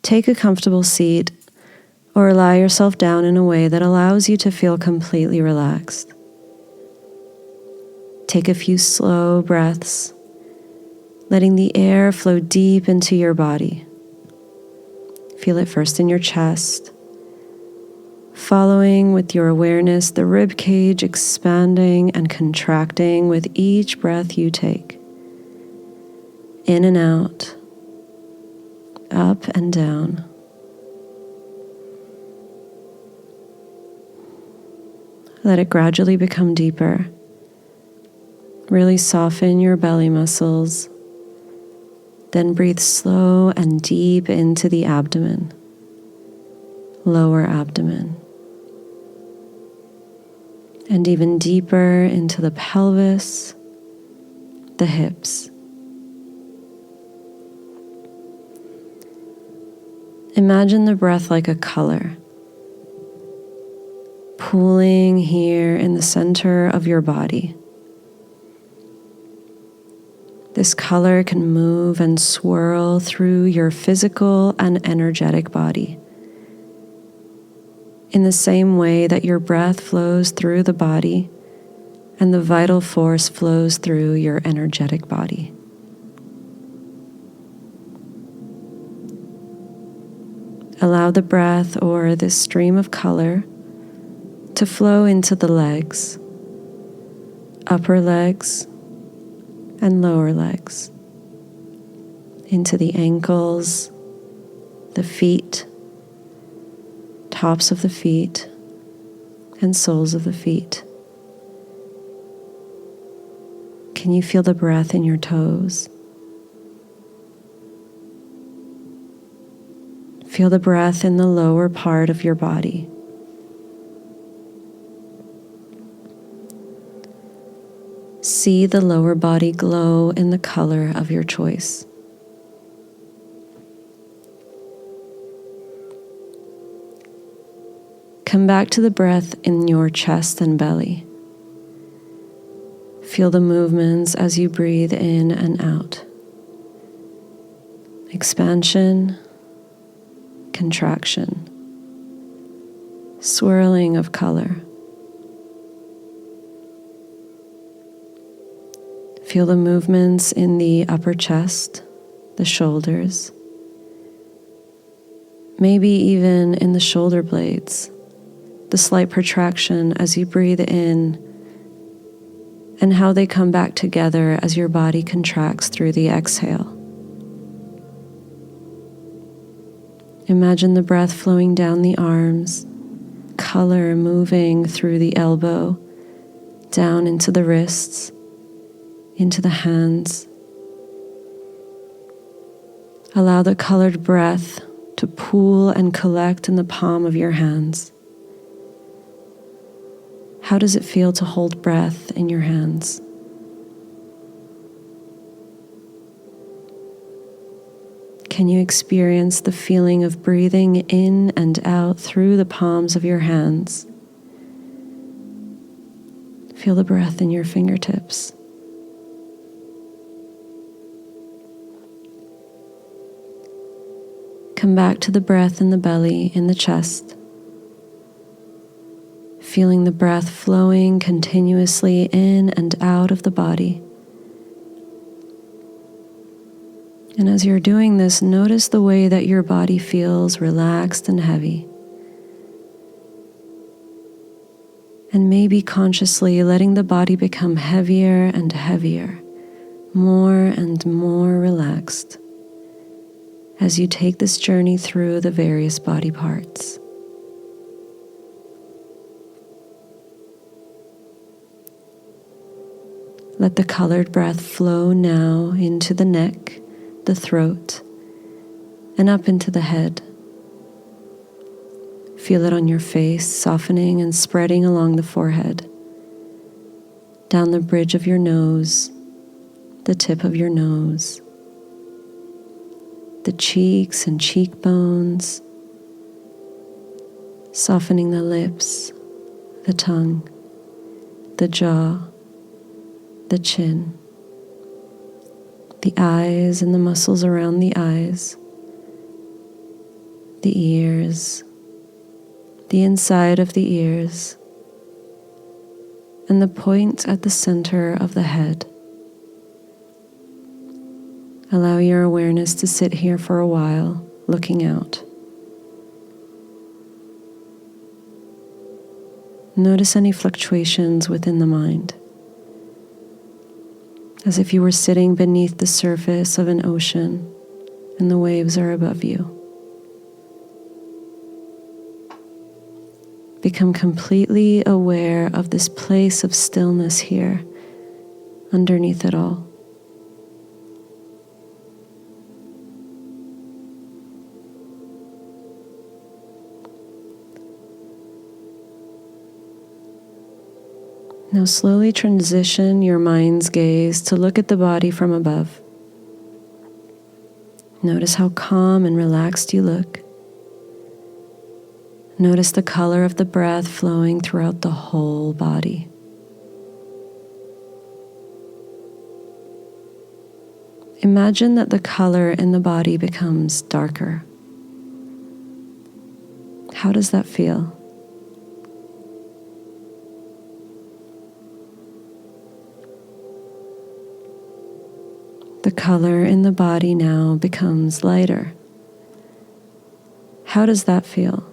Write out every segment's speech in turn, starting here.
Take a comfortable seat or lie yourself down in a way that allows you to feel completely relaxed. Take a few slow breaths, letting the air flow deep into your body. Feel it first in your chest, following with your awareness the rib cage expanding and contracting with each breath you take. In and out, up and down. Let it gradually become deeper. Really soften your belly muscles. Then breathe slow and deep into the abdomen, lower abdomen, and even deeper into the pelvis, the hips. Imagine the breath like a color, pooling here in the center of your body. This color can move and swirl through your physical and energetic body, in the same way that your breath flows through the body and the vital force flows through your energetic body. Allow the breath or this stream of color to flow into the legs, upper legs, and lower legs, into the ankles, the feet, tops of the feet, and soles of the feet. Can you feel the breath in your toes? Feel the breath in the lower part of your body. See the lower body glow in the color of your choice. Come back to the breath in your chest and belly. Feel the movements as you breathe in and out. Expansion, contraction, swirling of color. Feel the movements in the upper chest, the shoulders, maybe even in the shoulder blades, the slight protraction as you breathe in, and how they come back together as your body contracts through the exhale. Imagine the breath flowing down the arms, color moving through the elbow, down into the wrists, into the hands. Allow the colored breath to pool and collect in the palm of your hands. How does it feel to hold breath in your hands? Can you experience the feeling of breathing in and out through the palms of your hands? Feel the breath in your fingertips. Come back to the breath in the belly, in the chest. Feeling the breath flowing continuously in and out of the body. And as you're doing this, notice the way that your body feels relaxed and heavy. And maybe consciously letting the body become heavier and heavier, more and more relaxed, as you take this journey through the various body parts. Let the colored breath flow now into the neck, the throat, and up into the head. Feel it on your face, softening and spreading along the forehead, down the bridge of your nose, the tip of your nose, the cheeks and cheekbones, softening the lips, the tongue, the jaw, the chin, the eyes and the muscles around the eyes, the ears, the inside of the ears, and the point at the center of the head. Allow your awareness to sit here for a while, looking out. Notice any fluctuations within the mind, as if you were sitting beneath the surface of an ocean and the waves are above you. Become completely aware of this place of stillness here, underneath it all. Now slowly transition your mind's gaze to look at the body from above. Notice how calm and relaxed you look. Notice the color of the breath flowing throughout the whole body. Imagine that the color in the body becomes darker. How does that feel? The color in the body now becomes lighter. How does that feel?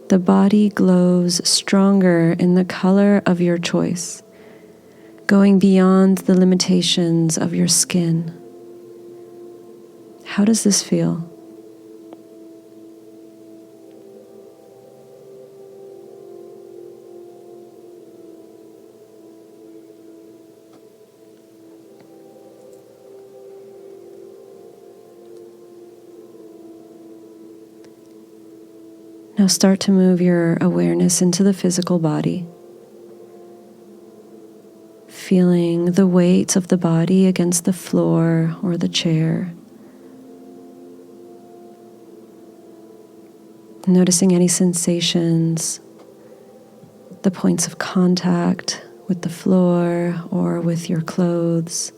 The body glows stronger in the color of your choice, going beyond the limitations of your skin. How does this feel? Now start to move your awareness into the physical body, feeling the weight of the body against the floor or the chair. Noticing any sensations, the points of contact with the floor or with your clothes,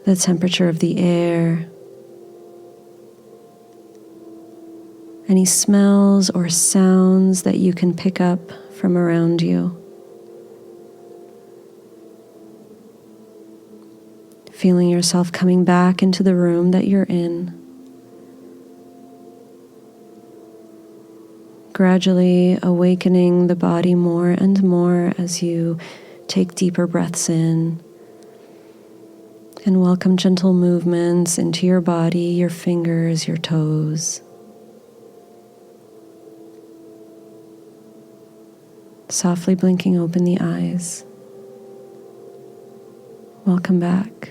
the temperature of the air, any smells or sounds that you can pick up from around you. Feeling yourself coming back into the room that you're in. Gradually awakening the body more and more as you take deeper breaths in and welcome gentle movements into your body, your fingers, your toes. Softly blinking open the eyes. Welcome back.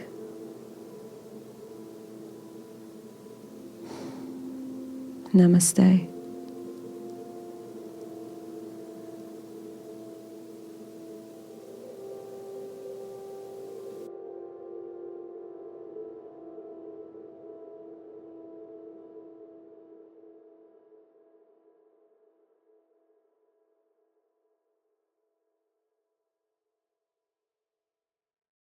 Namaste.